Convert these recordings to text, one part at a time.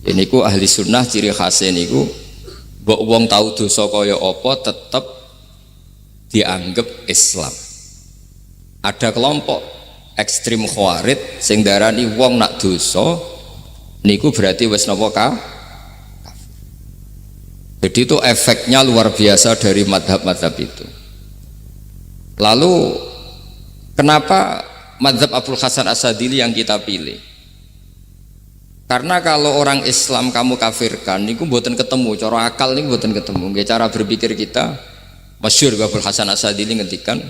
Ini ku ahli sunnah ciri khasnya niku mbok wong tau dosa kaya apa tetep dianggap Islam. Ada kelompok ekstrim khawarij sing darani wong nak dosa niku berarti wis napa kafir. Jadi itu efeknya luar biasa dari madhab-madhab itu. Lalu kenapa madhab Abul Hasan As-Sadili yang kita pilih? Karena kalau orang Islam kamu kafirkan niku mboten ketemu, cara akal niku mboten ketemu. Nggih cara berpikir kita masyhur Abul Hasan As-Sadili ngendikan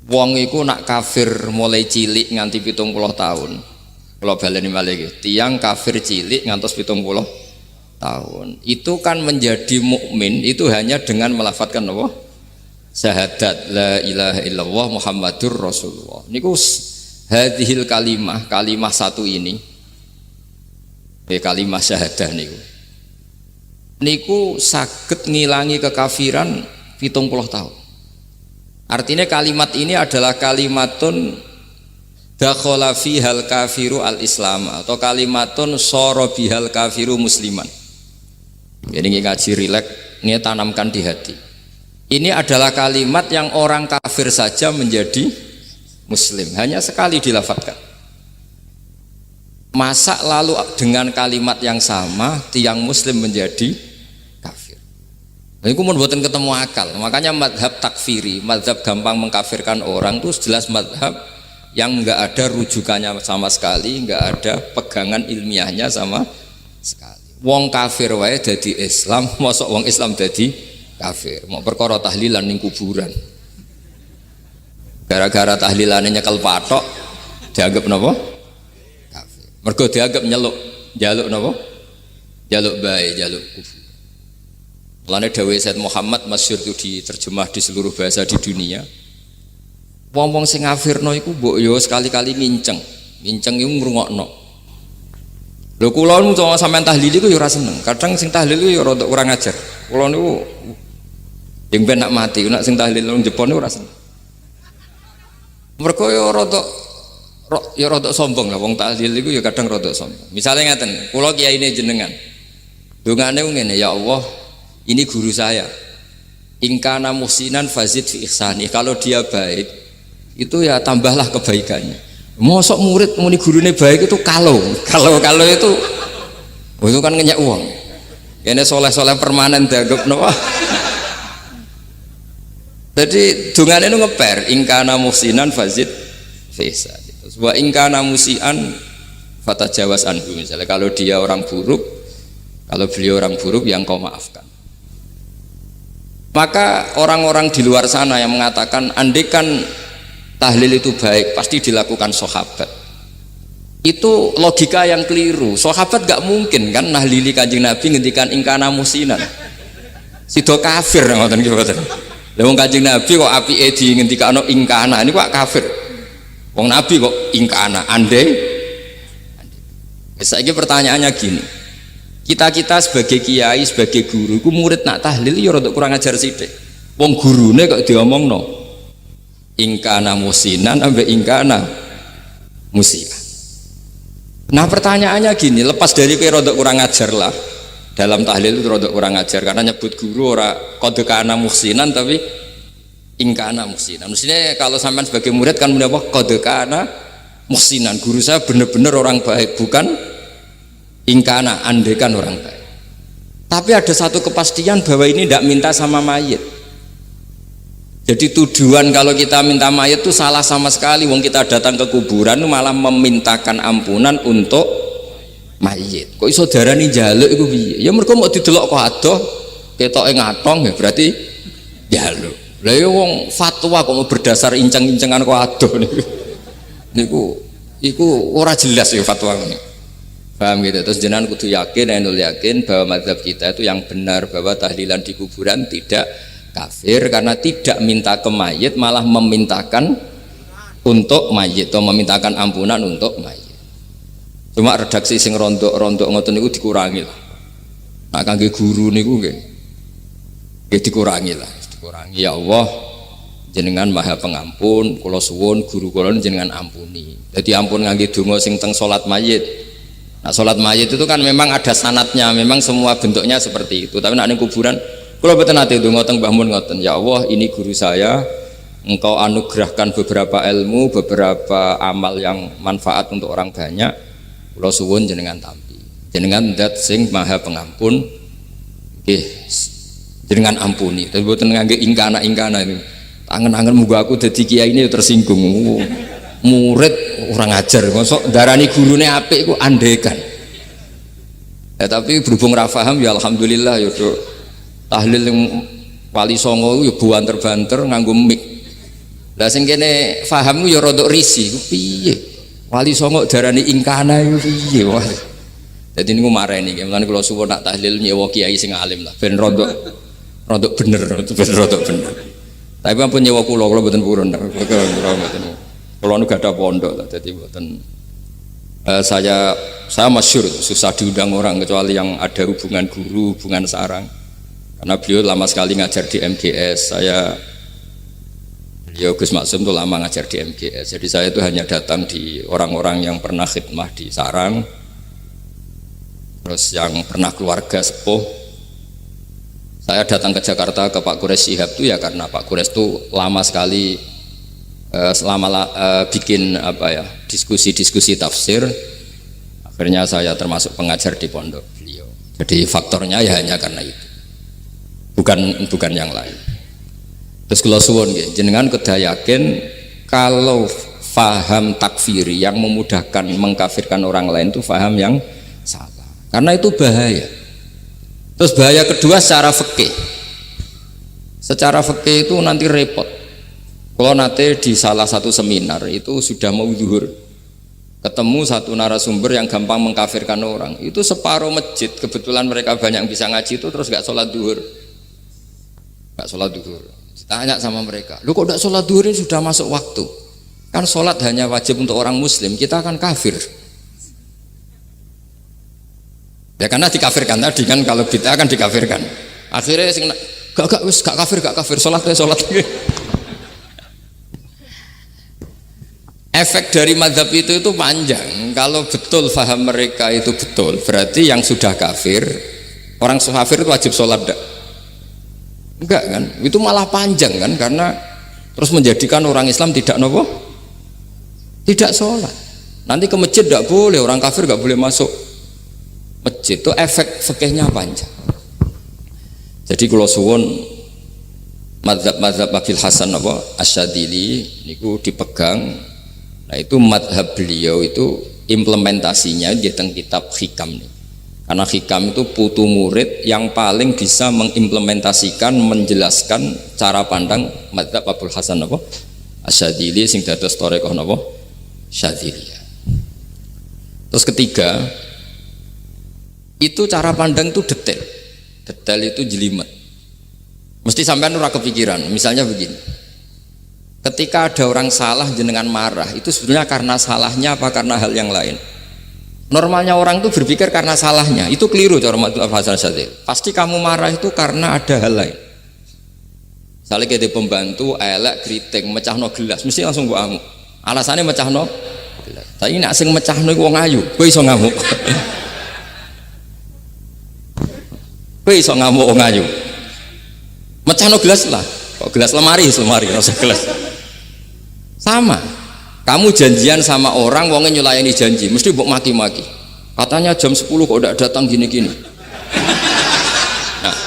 wong iku nak kafir mulai cilik nganti 70 tahun. Kalau baleni malih tiyang kafir cilik ngantos 70 tahun itu kan menjadi mukmin itu hanya dengan melafadzkan apa? Syahadat la ilaha illallah Muhammadur Rasulullah. Niku hadhil kalimah satu ini. Kalimah syahadah niku saged ngilangi kekafiran 70 tahun. Artinya kalimat ini adalah kalimatun dakhala fihal kafiru al-islam atau kalimatun sara bihal kafiru musliman. Ini ngaji rileks, ini tanamkan di hati. Ini adalah kalimat yang orang kafir saja menjadi muslim, hanya sekali dilafadzkan. Masa lalu dengan kalimat yang sama tiang muslim menjadi kafir. Ini pun buatan ketemu akal. Makanya madhab takfiri, madhab gampang mengkafirkan orang itu jelas madhab yang enggak ada rujukannya sama sekali, enggak ada pegangan ilmiahnya sama sekali. Wong kafir wae dadi Islam, mosok wong Islam dadi kafir. Mau perkara tahlilan ning kuburan. Gara-gara tahlilane nyekel patok dianggap napa? Kafir. Mergo dianggap njaluk napa? Jaluk bae, jaluk kufur. Mulane dawuh Said Muhammad masyhur itu diterjemah di seluruh bahasa di dunia. Wong-wong sing ngafirno iku mbok yo sekali-kali nginceng iku ngrungokno. Lho kula nu sampean tahlil iku ya ora seneng. Kadang sing tahlil iku ya rada kurang ajar. Kula niku yang ben nak mati, nak sing tahlil nang Jepun niku ora seneng. Mergo ya rada sombong lah wong tahlil iku ya kadang rada sombong. Misale ngaten, kula kiyaine jenengan. Dongane ngene, ya Allah, ini guru saya. In kana muhsinan fazid fi ihsani. Kalau dia baik, itu ya tambahlah kebaikannya. Mosok murid muni gurune baik itu kalau itu kan ngenyek uang. Ini soleh-soleh permanen dianggap napa? Jadi dungane itu ngeper ingkana muhsinan fazid fisa. Wa ingkana musian fatajawaz anhu. Misalnya kalau dia orang buruk, kalau beliau orang buruk yang kau maafkan. Maka orang-orang di luar sana yang mengatakan andekan tahlil itu baik pasti dilakukan sahabat, itu logika yang keliru. Sahabat gak mungkin kan nahlili Kanjeng Nabi ngendikan ingkana musinan sido kafir ngoten nggih mboten. Lah wong Kanjeng Nabi kok apike di ngendikano ingkana ini kok kafir. Wong Nabi kok ingkana andai. Saiki pertanyaannya gini, kita sebagai kiai, sebagai guru ku murid nak tahlil ya rada kurang ajar sithik. Wong gurune kok diomongno ingkana musinan ambek ingkana musian. Nah pertanyaannya gini, lepas dari rodok kurang ajar lah dalam tahlil itu rodok kurang ajar karena nyebut guru ora kode kana musinan tapi ingkana musinan. Maksudnya kalau sampean sebagai murid kan menapa kode kana musinan, guru saya benar-benar orang baik, bukan ingkana andekan orang baik. Tapi ada satu kepastian bahwa ini tidak minta sama mayit. Jadi tujuan kalau kita minta mayat itu salah sama sekali. Wong kita datang ke kuburan malah memintakan ampunan untuk mayit. Kok iso darani njaluk iku piye? Ya mergo mau didelok kok adoh ketoke ngatong ya berarti njaluk. Lah ya wong fatwa kok mau berdasar inceng-incengan kok adoh niku ora jelas ya fatwa ngene. Paham gitu. Terus jenengan kudu yakin, yakin bahwa mazhab kita itu yang benar, bahwa tahlilan di kuburan tidak kafir karena tidak minta ke mayit, malah memintakan untuk mayit atau memintakan ampunan untuk mayit. Cuma redaksi sing rontok ngoten niku dikurangi lah. Nah kangge guru niku nggih dikurangi lah, dikurangi. Ya Allah, jenengan Maha Pengampun, kula suwun guru kula jenengan ampuni. Jadi ampun ngangge donga sing teng salat mayit. Nah, sholat mayit itu kan memang ada sanatnya, memang semua bentuknya seperti itu. Tapi nak ning kuburan, kalau betul nanti itu ngotong Mbah Mun ngoten, ya Allah ini guru saya, Engkau anugerahkan beberapa ilmu, beberapa amal yang manfaat untuk orang banyak. Kula suwun jenengan tampi. Jenengan dat sing Maha Pengampun. Nggih, jenengan ampuni. Tapi boten ngangge ingkana-ingkana ini. Angen-angen muga aku dadi kiai ini tersinggung. Murid orang ajar, mosok darani gurune apik iku andekan. Ya, tapi berhubung ra paham ya alhamdulillah ya do. Tahlil yang Wali Songo ya buanter-banter nganggo mik. Lah sing kene paham ya rada risi, piye? Wali Songo darani ingkana iku piye wae. Dadi niku mareni, mulane kula suwun nak tahlil nyewa kiai sing alim lah ben rada bener, ben rada bener. Tapi ampun nyewa kula mboten purun. Kula nu gak ada pondok lah, dadi mboten saya masyhur susah diundang orang kecuali yang ada hubungan guru, hubungan sarang. Karena beliau lama sekali ngajar di MGS. Beliau Gus Maksum tuh lama ngajar di MGS. Jadi saya itu hanya datang di orang-orang yang pernah khidmah di sarang, terus yang pernah keluarga sepuh. Saya datang ke Jakarta ke Pak Quraisy Shihab itu ya karena Pak Quraisy itu lama sekali bikin diskusi-diskusi tafsir. Akhirnya saya termasuk pengajar di pondok beliau. Jadi faktornya ya hanya karena itu, bukan yang lain. Terus kula suwun nggih jenengan kedah yakin kalau faham takfiri yang memudahkan mengkafirkan orang lain itu faham yang salah, karena itu bahaya. Terus bahaya kedua secara fikih. Secara fikih itu nanti repot. Kalau nanti di salah satu seminar itu sudah mau zuhur, ketemu satu narasumber yang gampang mengkafirkan orang, itu separuh masjid kebetulan mereka banyak yang bisa ngaji itu terus gak sholat zuhur, ditanya sama mereka, lu kok gak sholat zuhur, ini sudah masuk waktu, kan sholat hanya wajib untuk orang muslim, kita akan kafir ya karena dikafirkan tadi kan, kalau kita akan dikafirkan. Akhirnya gak kafir sholat. Efek dari mazhab itu panjang. Kalau betul faham mereka itu betul, berarti yang sudah kafir, orang kafir itu wajib sholat enggak kan? Itu malah panjang kan, karena terus menjadikan orang Islam tidak sholat. Nanti ke masjid tidak boleh, orang kafir nggak boleh masuk masjid. Itu efek fikihnya panjang. Jadi kalau suwun mazhab Abil Hasan Asyadzili niku dipegang. Nah itu madhab beliau itu implementasinya di teng kitab Hikam nih. Karena Hikam itu putu murid yang paling bisa mengimplementasikan, menjelaskan cara pandang madhab Abul Hasan Asyadzili sing dados thariqah Syadziliyah. Terus ketiga, itu cara pandang itu detail itu jelimet. Mesti sampean ora kepikiran. Misalnya begini. Ketika ada orang salah jenengan marah, itu sebenarnya karena salahnya apa karena hal yang lain? Normalnya orang itu berpikir karena salahnya, itu keliru cara Abul Hasan Asyadzili. Pasti kamu marah itu karena ada hal lain. Misalnya kayak pembantu, elek, kriting, mecahno gelas, mesti langsung gua ngamuk. Alasannya mecahno gelas. Tapi nek sing mecahno iku wong ayu, kowe iso ngamuk. Kowe iso ngamuk wong ayu. Mecahno gelas lah. Kok gelas lemari, rasa gelas. Sama, kamu janjian sama orang, wongnya nyulayani janji, mesti mbok maki-maki. Katanya jam 10 kok udah datang gini-gini. Nah,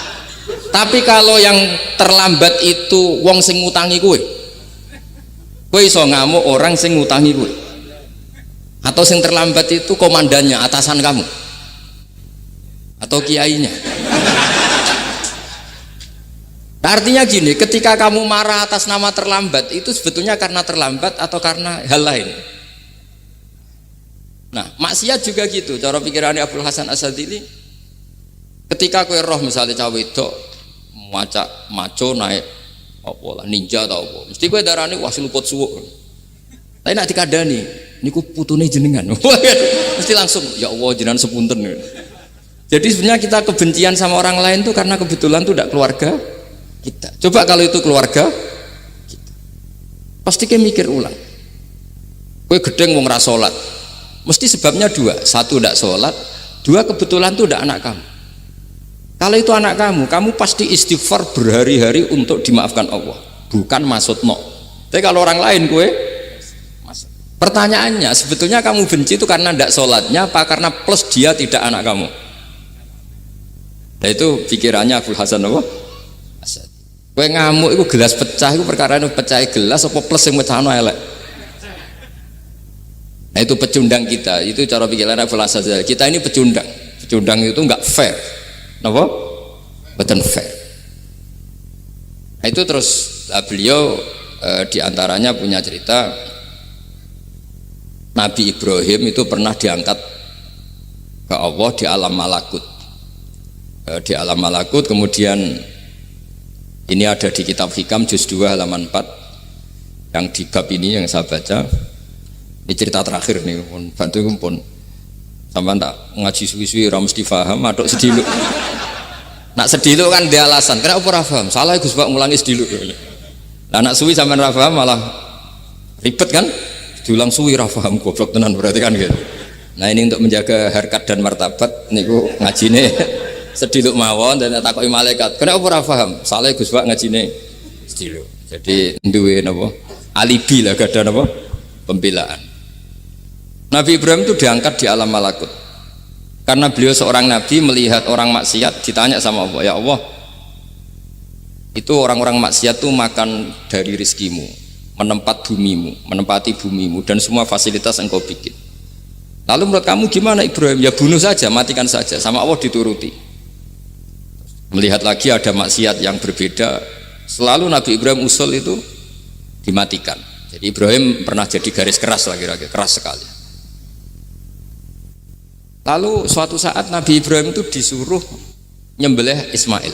tapi kalau yang terlambat itu wong sing ngutangi kowe iso ngamuk orang sing ngutangi kowe. Atau sing terlambat itu komandannya, atasan kamu. Atau kiainya. Nah, artinya gini, ketika kamu marah atas nama terlambat, itu sebetulnya karena terlambat atau karena hal lain. Nah, maksiat juga gitu, cara pikirannya Abul Hasan Asyadzili. Ketika kowe roh misalnya cawe wedok maco naik apa lah ninja atau apa, mesti kowe darani wah luput suwuk. Tapi nak dikandani, niku putune jenengan. Mesti langsung ya Allah jenengan sepunten. Jadi sebenarnya kita kebencian sama orang lain itu karena kebetulan itu tidak keluarga kita. Coba kalau itu keluarga kita, pasti kayak mikir ulang. Kowe gedeng wong ra salat, Mesti sebabnya dua, satu tidak sholat, dua kebetulan itu tidak anak kamu. Kalau itu anak kamu, kamu pasti istighfar berhari-hari untuk dimaafkan Allah, bukan maksud no. Tapi kalau orang lain kue, pertanyaannya sebetulnya kamu benci itu karena tidak sholatnya apa karena plus dia tidak anak kamu? Nah itu pikirannya Abul Hasan apa? Kue ngamuk itu gelas pecah itu perkara itu pecah gelas apa plus yang pecah elek. Nah itu pecundang kita, itu cara pikiran Abul Hasan. Kita ini pecundang, pecundang itu nggak fair, kenapa? Betul fair. Nah itu terus beliau diantaranya punya cerita Nabi Ibrahim itu pernah diangkat ke Allah di alam malakut. Di alam malakut kemudian ini ada di kitab Hikam juz 2 halaman 4 yang di bab ini yang saya baca. Ini cerita terakhir nih, bantu pun sampai tak ngaji suwi-suwi ora mesti paham aduk sediluk. Nak sediluk kan dia alasan, kenapa ora paham? Salah Gus Pak ngulangi sediluk. Lah nak suwi sampean ra paham malah ribet kan? Diulang suwi ra paham goblok tenan berarti kan gitu. Nah ini untuk menjaga harkat dan martabat niku ngajine sediluk mawon dan takoki malaikat. Kenapa ora paham? Salah Gus Pak ngajine sediluk. Jadi duwe napa? Alibi lah gak ada napa? Pembelaan. Nabi Ibrahim itu diangkat di alam malakut karena beliau seorang nabi melihat orang maksiat, ditanya sama Allah, ya Allah itu orang-orang maksiat itu makan dari rizkimu, menempati bumimu dan semua fasilitas engkau bikin. Lalu menurut kamu gimana Ibrahim? Ya bunuh saja, matikan saja. Sama Allah dituruti. Melihat lagi ada maksiat yang berbeda, selalu Nabi Ibrahim usul itu dimatikan. Jadi Ibrahim pernah jadi garis keras lah kira-kira, keras sekali. Lalu suatu saat Nabi Ibrahim itu disuruh nyembelih Ismail.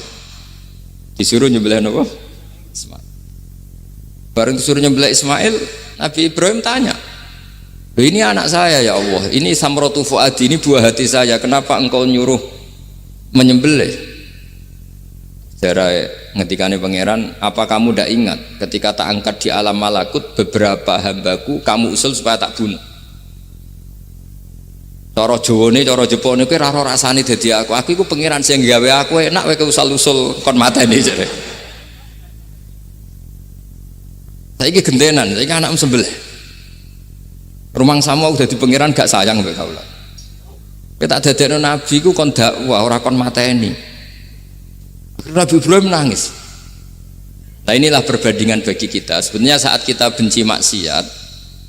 Disuruh nyembelih apa? Ismail. Bareng disuruh nyembelih Ismail, Nabi Ibrahim tanya, ini anak saya ya Allah, ini samratu fuadi, ini buah hati saya, kenapa engkau nyuruh menyembelih? Cara ngetikane pangeran, apa kamu tidak ingat ketika tak angkat di alam malakut beberapa hambaku kamu usul supaya tak bunuh? Cara Jawane, cara Jepone kowe ora rasane dadi aku. Aku iku pangeran sing gawe aku enak kowe usul-usul kon mateni jare. Saiki gentenan, saiki anakmu sembelih. Rumangsamu udah di pangeran gak sayang mbek kaula. Kowe tak dadekno nabi ku kon dakwah ora kon mateni. Nabi Ibrahim nangis. Nah inilah perbandingan bagi kita. Sebenarnya saat kita benci maksiat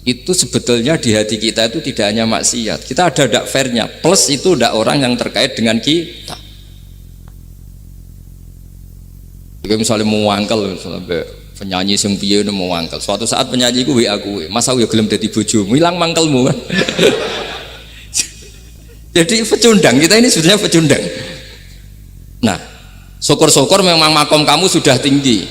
itu sebetulnya di hati kita itu tidak hanya maksiat, kita ada dak fairnya, plus itu dak orang yang terkait dengan kita. Jika misalnya mau wangkel, misalnya penyanyi sing piye mau wangkel, suatu saat penyanyi ku WA kuwe, masa ya gelem dadi bojomu, ilang mangkelmu kan. Jadi pecundang, kita ini sebetulnya pecundang. Nah, syukur-syukur memang makom kamu sudah tinggi,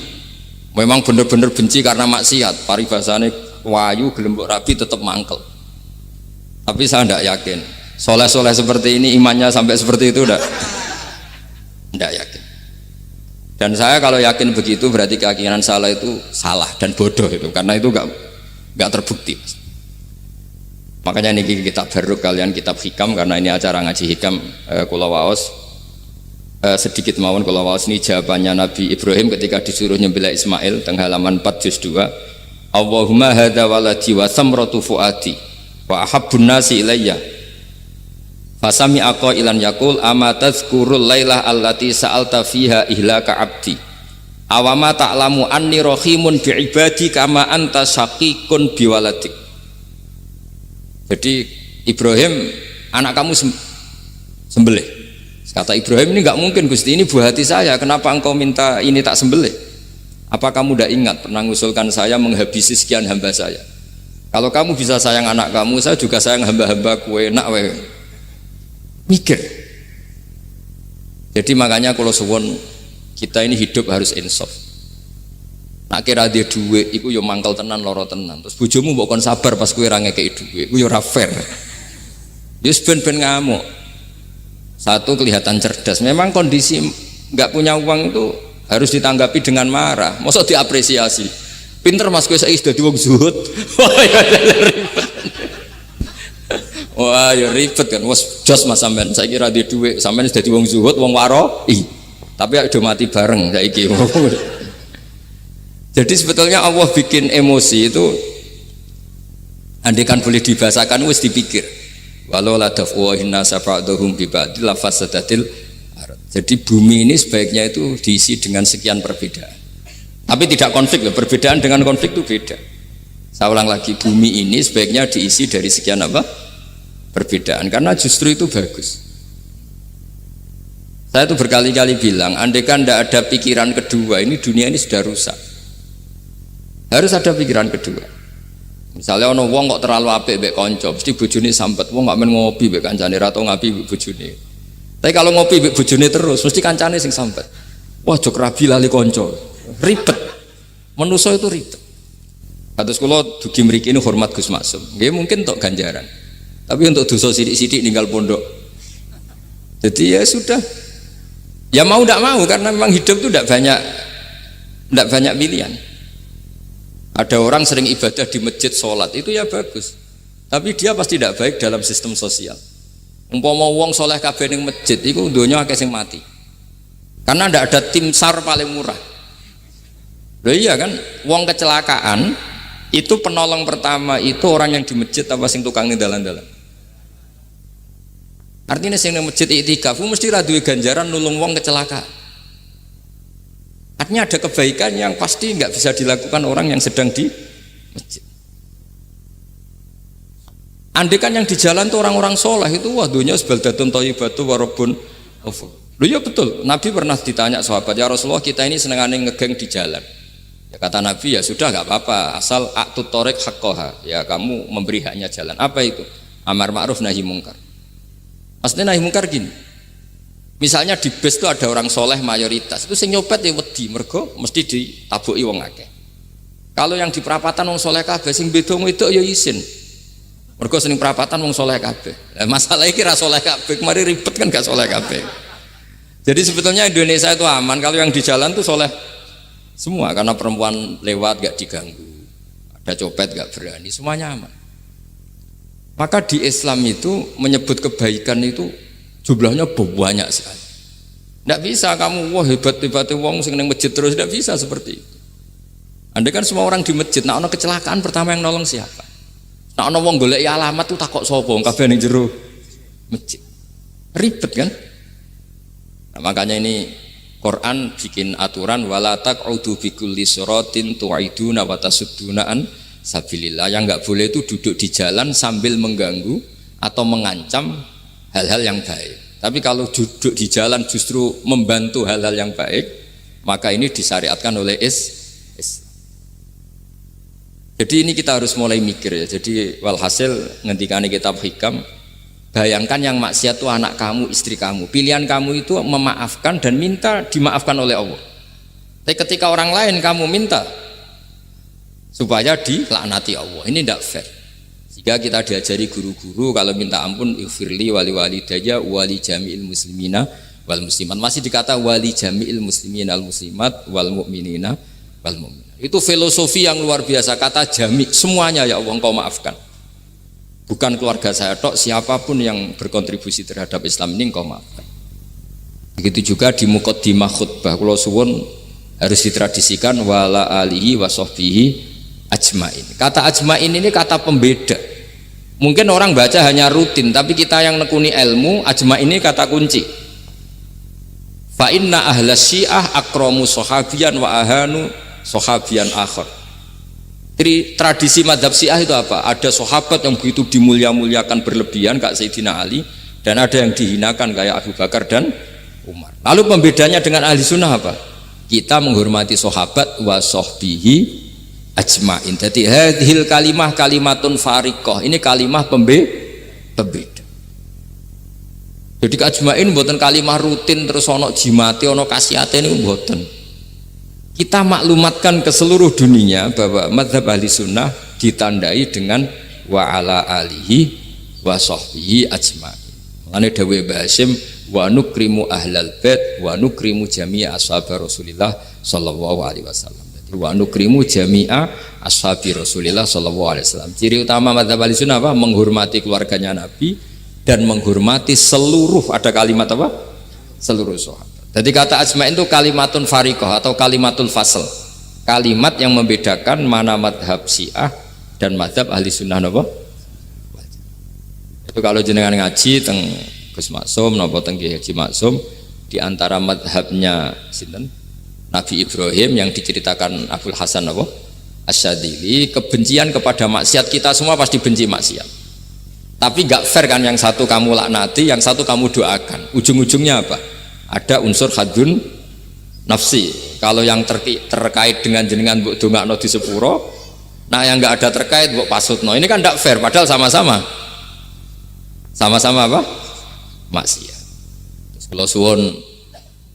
memang benar-benar benci karena maksiat, paribasane wayu gelem mbok rabi tetap mangkel. Tapi saya tidak yakin soleh-soleh seperti ini imannya sampai seperti itu tidak yakin. Dan saya kalau yakin begitu berarti keyakinan salah itu salah dan bodoh itu, karena itu nggak terbukti. Makanya ini kitab baru kalian kitab Hikam, karena ini acara ngaji Hikam kula waos sedikit mawon kula waos ini jawabannya Nabi Ibrahim ketika disuruh nyembelih Ismail teng halaman 4 juz 2. Allahumma hadza waladi wa samratu fuadi wa ahabbun nasi ilayya fasami aqa ilan yaqul ama tazkurul lailah allati sa'alta fiha ihlaka abdi awama ta'lamu anni rahimun bi ibadi kama anta syaqiqun bi waladik. Jadi Ibrahim, anak kamu sembelih. Kata Ibrahim, ini enggak mungkin Gusti, ini buah hati saya, kenapa engkau minta ini tak sembelih? Apa kamu tidak ingat pernah mengusulkan saya menghabisi sekian hamba saya? Kalau kamu bisa sayang anak kamu, saya juga sayang hamba-hamba kue nak we. Mikir. Jadi makanya kalau suwon kita ini hidup harus insaf. Nak kira dia duit, iku yo mangkel tenan loro tenan. Terus bojomu mbok kon sabar pas kue ra ngekeki duit, iku yo ora fair. Yo ben-ben ngamuk. Satu kelihatan cerdas. Memang kondisi nggak punya uang itu harus ditanggapi dengan marah, masa diapresiasi. Pinter mas kowe saiki dadi wong zuhud. Wah, ya ribet kan. Wes jos Mas sampean. Saiki ra duwe dhuwit, sampean wis dadi wong zuhud, wong waro. Tapi udah mati bareng saiki. Jadi sebetulnya Allah bikin emosi itu andaikan boleh dibahasakan wis dipikir. Walau la dafwahinna safa'dhum bi ba'dil lafasadatil ard. Jadi bumi ini sebaiknya itu diisi dengan sekian perbedaan. Tapi tidak konflik loh, perbedaan dengan konflik itu beda. Saya ulang lagi, bumi ini sebaiknya diisi dari sekian apa? Perbedaan, karena justru itu bagus. Saya itu berkali-kali bilang, andaikan tidak ada pikiran kedua, ini dunia ini sudah rusak. Harus ada pikiran kedua. Misalnya ono wong kok terlalu apik mbek kanca, mesti bojone sampet. Wong gak men ngopi mbek kancane ra tau ngapi mbek bojone. Tapi kalau ngopi mbek bojone terus, mesti kancane sing sampet. Wah, jok rabi lali kanca. Ribet. Manusa itu ribet. Kados kula dugi mriki ini hormat Gus Maksum. Nggih mungkin tok ganjaran. Tapi untuk dosa sidik-sidik ninggal pondok. Jadi ya sudah. Ya mau tidak mau karena memang hidup itu tidak banyak pilihan. Ada orang sering ibadah di masjid sholat itu ya bagus, tapi dia pasti tidak baik dalam sistem sosial. Umpama wong soleh kabeh ning masjid itu donya akeh sing mati karena tidak ada tim SAR paling murah. Loh iya kan, wong kecelakaan itu penolong pertama itu orang yang di masjid apa sing tukang ning dalan-dalan. Artinya sing ning masjid iktikaf mesti ra duwe ganjaran nulung wong kecelakaan. Artinya ada kebaikan yang pasti nggak bisa dilakukan orang yang sedang di masjid. Andai kan yang di jalan tuh orang-orang soleh itu wah dunia sebaldatun thayyibatu warabun ghafur. Loh ya betul, Nabi pernah ditanya sahabat, ya Rasulullah kita ini senengane ngegeng di jalan. Ya kata Nabi ya sudah nggak apa-apa, asal a'tut thoriq haqqaha, ya kamu memberi haknya jalan. Apa itu? Amar ma'ruf nahi mungkar. Maksudnya nahi mungkar gini. Misalnya di bus itu ada orang soleh mayoritas, itu sing nyopet ya wedi, mergo mesti ditabuki wong akeh. Kalau yang di perapatan wong soleh kabeh, sing beda wedok ya isin. Mergo sing perapatan wong soleh kabeh. Nah, masalah iki ra soleh kabeh, kemari ribet kan gak soleh kabeh. Jadi sebetulnya Indonesia itu aman kalau yang di jalan tuh soleh semua, karena perempuan lewat gak diganggu, ada copet gak berani, semuanya aman. Maka di Islam itu menyebut kebaikan itu jumlahnya banyak sekali. Tidak bisa kamu wah hebat-hebatnya wong sing nang masjid terus, tidak bisa seperti itu. Andai kan semua orang di masjid, nah ono kecelakaan pertama yang nolong siapa? Nah ono wong golek alamat tuh takok sapa wong kabeh ning jero masjid. Ribet kan? Nah, makanya ini Quran bikin aturan wala taq'udu bikulli siratin tu'iduna wa tasudduna an sabilillah. Yang enggak boleh itu duduk di jalan sambil mengganggu atau mengancam hal-hal yang baik. Tapi kalau duduk di jalan justru membantu hal-hal yang baik, maka ini disyariatkan oleh Islam. Jadi ini kita harus mulai mikir ya. Jadi walhasil ngendikane kitab hikam, bayangkan yang maksiat itu anak kamu, istri kamu. Pilihan kamu itu memaafkan dan minta dimaafkan oleh Allah. Tapi ketika orang lain kamu minta supaya dilaknati Allah, ini tidak fair. Jika kita diajari guru-guru kalau minta ampun ighfirli wali walidayya wali jami'il muslimina wal muslimat, masih dikata wali jami'il muslimina al muslimat wal mu'minina wal mu'minat. Itu filosofi yang luar biasa, kata jami' semuanya ya Allah engkau maafkan. Bukan keluarga saya tok, siapapun yang berkontribusi terhadap Islam ini engkau maafkan. Begitu juga di muqaddimah khutbah kula suwun harus ditradisikan wala alihi wa sahbihi ajmain. Kata ajmain ini kata pembeda. Mungkin orang baca hanya rutin, tapi kita yang nekuni ilmu, ajmain ini kata kunci. Fa inna ahlas syiah akramu sahabiyan wa ahanu sahabiyan akhar. Jadi tradisi madhab syiah itu apa? Ada sahabat yang begitu dimulia-muliakan berlebihan kayak Sayyidina Ali, dan ada yang dihinakan kayak Abu Bakar dan Umar. Lalu pembedanya dengan ahli sunnah apa? Kita menghormati sahabat wa sahbihi ajmain. Jadi hadhil kalimah kalimatun fariqah. Ini kalimah pembeda. Jadi ajmain buatan kalimah rutin terus ono jimati ono kasiate ini buatan. Kita maklumatkan ke seluruh dunia bahwa mazhab ahli sunnah ditandai dengan wa ala alihi wa sahbihi ajmain. Makanya dawe Basim wa nukrimu ahlal bait wa nukrimu jami'a ashab Rasulillah sallallahu alaihi wasallam. wa nukrimu jami'a ashabi Rasulillah sallallahu alaihi wasallam. Ciri utama madzhab Ahlussunnah apa? Menghormati keluarganya Nabi dan menghormati seluruh, ada kalimat apa? Seluruh sahabat. Jadi kata ajma'in itu kalimatun fariqah atau kalimatul fasl. Kalimat yang membedakan mana madhab Syiah dan madhab Ahlussunnah apa? Itu kalau jenengan ngaji teng Gus Maksum napa teng Haji Maksum, di antara madhabnya sinten? Nabi Ibrahim yang diceritakan Abdul Hasan apa? Asyadili, kebencian kepada maksiat, kita semua pasti benci maksiat. Tapi gak fair kan, yang satu kamu laknati, yang satu kamu doakan. Ujung-ujungnya apa? Ada unsur hadun nafsi. Kalau yang terkait dengan jenengan mbok dongakno di sepuro, nah yang gak ada terkait mbok pasutno. Ini kan gak fair, padahal sama-sama apa? Maksiat. Terus kalau suwun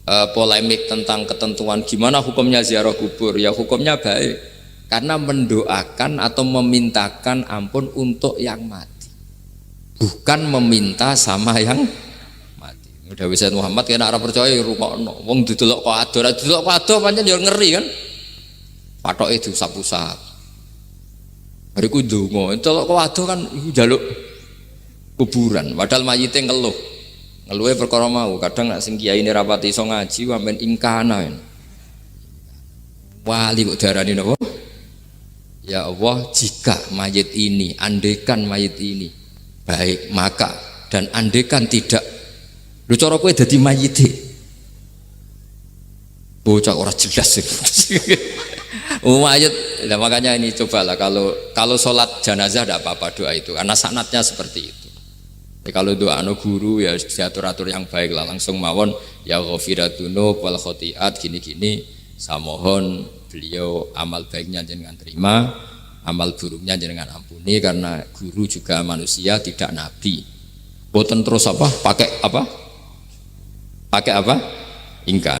polemik tentang ketentuan gimana hukumnya ziarah kubur, ya hukumnya baik karena mendoakan atau memintakan ampun untuk yang mati, bukan meminta sama yang mati. Udah bisa Muhammad kena arah percaya rungokno wong didelok kok ado pancen ya ngeri kan, patoke diusap-usap bariku ndonga delok kok ado kan iku njaluk kuburan padahal mayite ngeluhe perkara mau. Kadang nek sing kiai ini rapati iso ngaji sampean ingkana wali kok darani napa? Ya Allah, jika mayit ini, andekan mayit ini baik, maka dan andekan tidak, lho cara kowe dadi mayite bocah ora jelas mayit. Nah, makanya ini cobalah kalau sholat jenazah tidak apa-apa doa itu karena sanatnya seperti itu. Kalau doa guru ya diatur-atur yang baik lah, langsung mawon ya ghafiratunu wal khotiat gini-gini, saya mohon beliau amal baiknya jangan terima, amal buruknya jangan ampuni, karena guru juga manusia tidak nabi. Boten terus apa pakai apa ingkar.